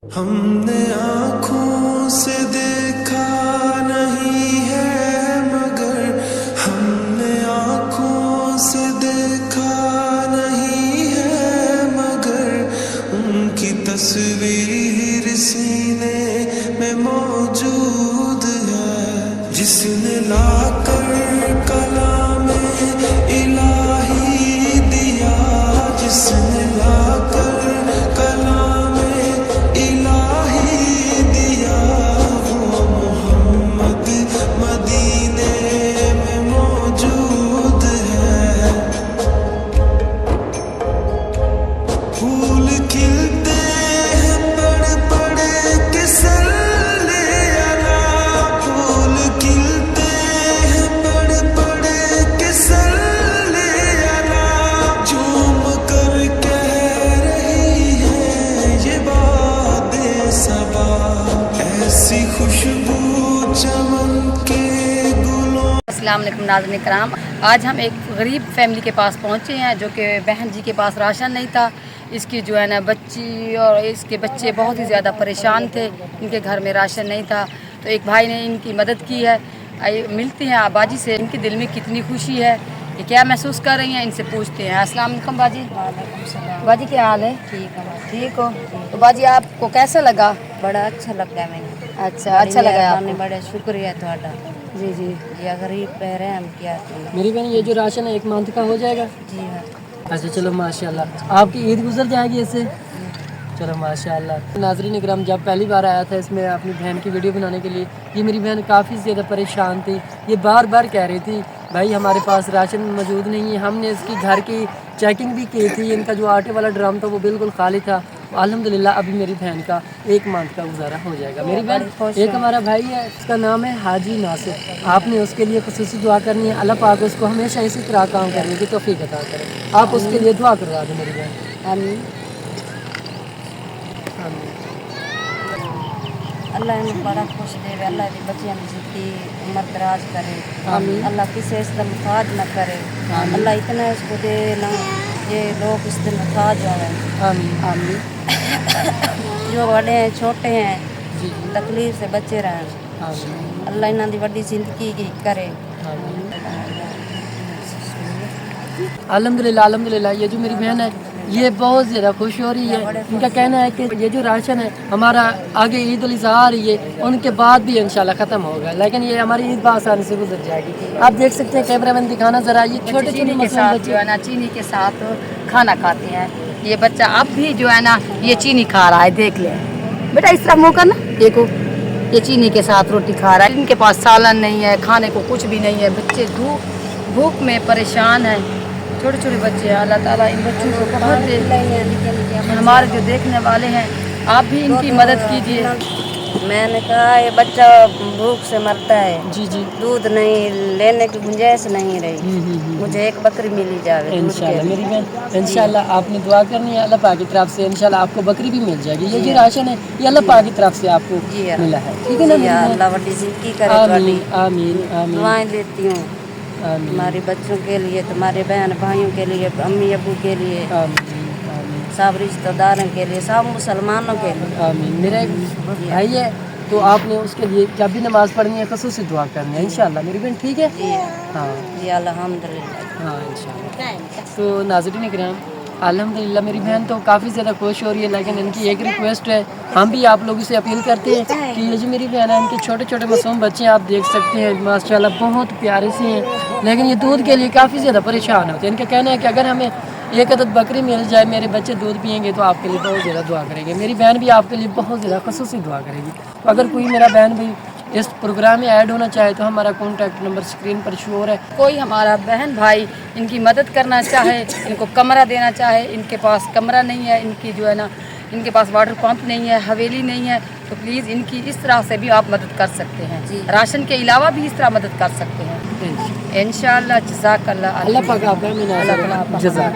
हमने आँखों से देखा नहीं है मगर हमने आँखों से देखा नहीं है मगर उनकी तस्वीर सीने में मौजूद है जिसने लाकर कलाम इलाही दिया जिसने लाकर कलाम इलाही दिया वो मोहम्मद मदीने में मौजूद है। फूल खिलते हैं पड़ पड़ के सल्ले अला फूल खिलते हैं पड़ पड़ के सल्ले अला झूम कर कह रही है ये बातें सबा ऐसी खुशबू चमन के गुलों। अस्सलाम वालेकुम नाज़रीन कराम, आज हम एक गरीब फैमिली के पास पहुंचे हैं जो कि बहन जी के पास राशन नहीं था। इसकी जो है ना बच्ची और इसके बच्चे बहुत ही ज़्यादा परेशान थे, इनके घर में राशन नहीं था। तो एक भाई ने इनकी मदद की है। आइए मिलते हैं बाजी से, इनके दिल में कितनी खुशी है, ये क्या महसूस कर रही हैं, इनसे पूछते हैं। अस्सलाम वालेकुम बाजी। बाजी क्या हाल है? ठीक हो? तो बाजी आपको कैसा लगा? बड़ा अच्छा लगा मैंने। अच्छा लगा आपको? बड़ा शुक्रिया थोड़ा। जी जी ये गरीब पह रहे हैं हम क्या करें। मेरी बहन ये जो राशन है 1 मंथ का हो जाएगा? जी हाँ। अच्छा चलो माशाल्लाह, आपकी ईद गुजर जाएगी इससे? चलो माशाल्लाह। नाज़रीन इकराम, जब पहली बार आया था इसमें अपनी बहन की वीडियो बनाने के लिए, ये मेरी बहन काफ़ी ज़्यादा परेशान थी। ये बार बार कह रही थी भाई हमारे पास राशन मौजूद नहीं है। हमने इसकी घर की चेकिंग भी की थी, इनका जो आटे वाला ड्रम था वो बिल्कुल खाली था। अल्हम्दुलिल्लाह अभी मेरी बहन का 1 मंथ का गुजारा हो जाएगा। मेरी बहन एक हमारा भाई है, उसका नाम है हाजी नासिर। आपने उसके लिए खुसूसी दुआ करनी है, अल्लाह पाक उसको हमेशा इसी तरह काम करने की तौफीक अता करे। आप उसके लिए दुआ करवा दें मेरी बहन। आमीन। अल्लाह इन्हें बड़ा खुश दे, अल्लाह की बच्चियों की जिंदगी उम्र दराज करे। आमीन। अल्लाह किसी इसका मुताज न करे। अल्लाह इतना इसको दे ना ये लोग इससे मुताज होवे। आमीन आमीन। जो बड़े हैं छोटे हैं जी तकलीफ से बचे रहें। आमीन अल्लाह इन्हों की बड़ी जिंदगी की करे। अल्हम्दुलिल्लाह अल्हम्दुलिल्लाह। ये जो मेरी बहन है ये बहुत ज़्यादा खुश हो रही है। इनका कहना है कि ये जो राशन है हमारा आगे ईद उल अज़हा आ रही है, उनके बाद भी इंशाल्लाह ख़त्म होगा, लेकिन ये हमारी ईद आसानी से गुजर जाएगी। आप देख सकते हैं, कैमरा मैन दिखाना ज़रा, ये छोटे छोटे चीनी के साथ जो है ना चीनी के साथ खाना खाते हैं। ये बच्चा अब भी जो है ना ये चीनी खा रहा है, देख ले बेटा, इस तरह मुँह करना, देखो ये चीनी के साथ रोटी खा रहा है। इनके पास सालन नहीं है, खाने को कुछ भी नहीं है, बच्चे भूख में परेशान हैं, छोटे छोटे बच्चे हैं। अल्लाह ताला इन बच्चों को बहुत दे। हमारे जो देखने वाले हैं आप भी इनकी मदद कीजिए। मैंने कहा ये बच्चा भूख से मरता है, जी जी दूध नहीं लेने की गुंजाइश नहीं रही। मुझे एक बकरी मिली जावे दूध के इंशाल्लाह लिए। मेरी बहन, इंशाल्लाह आपने दुआ करनी है, अल्लाह पाक की तरफ से इंशाल्लाह आपको बकरी भी मिल जाएगी। ये जो राशन है ये अल्लाह पाक की तरफ से आपको जी हाँ। मिला है, ठीक है ना जी मेरी हाँ, बहन? अल्लाह बड़ी जिंदगी करे। आमीन तुम्हारी आमीन आमीन दुआएं देती हूँ आमीन तुम्हारे बच्चों के लिए, तुम्हारे बहन भाइयों के लिए, अम्मी अबू के लिए, आमीन आमीन सब रिश्तेदारों के लिए, सब मुसलमानों के लिए। आमीन। मेरा एक भाई है तो आपने उसके लिए जब भी नमाज़ पढ़नी है ख़ुसूसी दुआ करनी है इंशाल्लाह मेरी बहन, ठीक है? हाँ जी अल्हम्दुलिल्लाह। हाँ इंशाल्लाह। तो नाज़रीन इकराम, अल्हम्दुलिल्लाह मेरी बहन तो काफ़ी ज़्यादा खुश हो रही है, लेकिन इनकी एक रिक्वेस्ट है, हम भी आप लोगों से अपील करते हैं कि ये जो मेरी बहन है इनके छोटे छोटे मासूम बच्चे आप देख सकते हैं माशाल्लाह बहुत प्यारे से हैं, लेकिन ये दूध के लिए काफ़ी ज़्यादा परेशान होते हैं। इनका कहना है कि अगर हमें एक अदद बकरी मिल जाए, मेरे बच्चे दूध पियेंगे तो आपके लिए बहुत ज़्यादा दुआ करेंगे। मेरी बहन भी आपके लिए बहुत ज़्यादा ख़ुसूसी दुआ करेगी। तो अगर कोई मेरा बहन भी इस प्रोग्राम में ऐड होना चाहे तो हमारा कॉन्टैक्ट नंबर स्क्रीन पर शो हो रहा है। कोई हमारा बहन भाई इनकी मदद करना चाहे, इनको कमरा देना चाहे, इनके पास कमरा नहीं है, इनकी जो है ना इनके पास वाटर पंप नहीं है, हवेली नहीं है, तो प्लीज़ इनकी इस तरह से भी आप मदद कर सकते हैं जी। राशन के अलावा भी इस तरह मदद कर सकते हैं इंशाअल्लाह। जज़ाकल्लाह। अल्लाह पाक आपका मीनाज़ जज़ाक।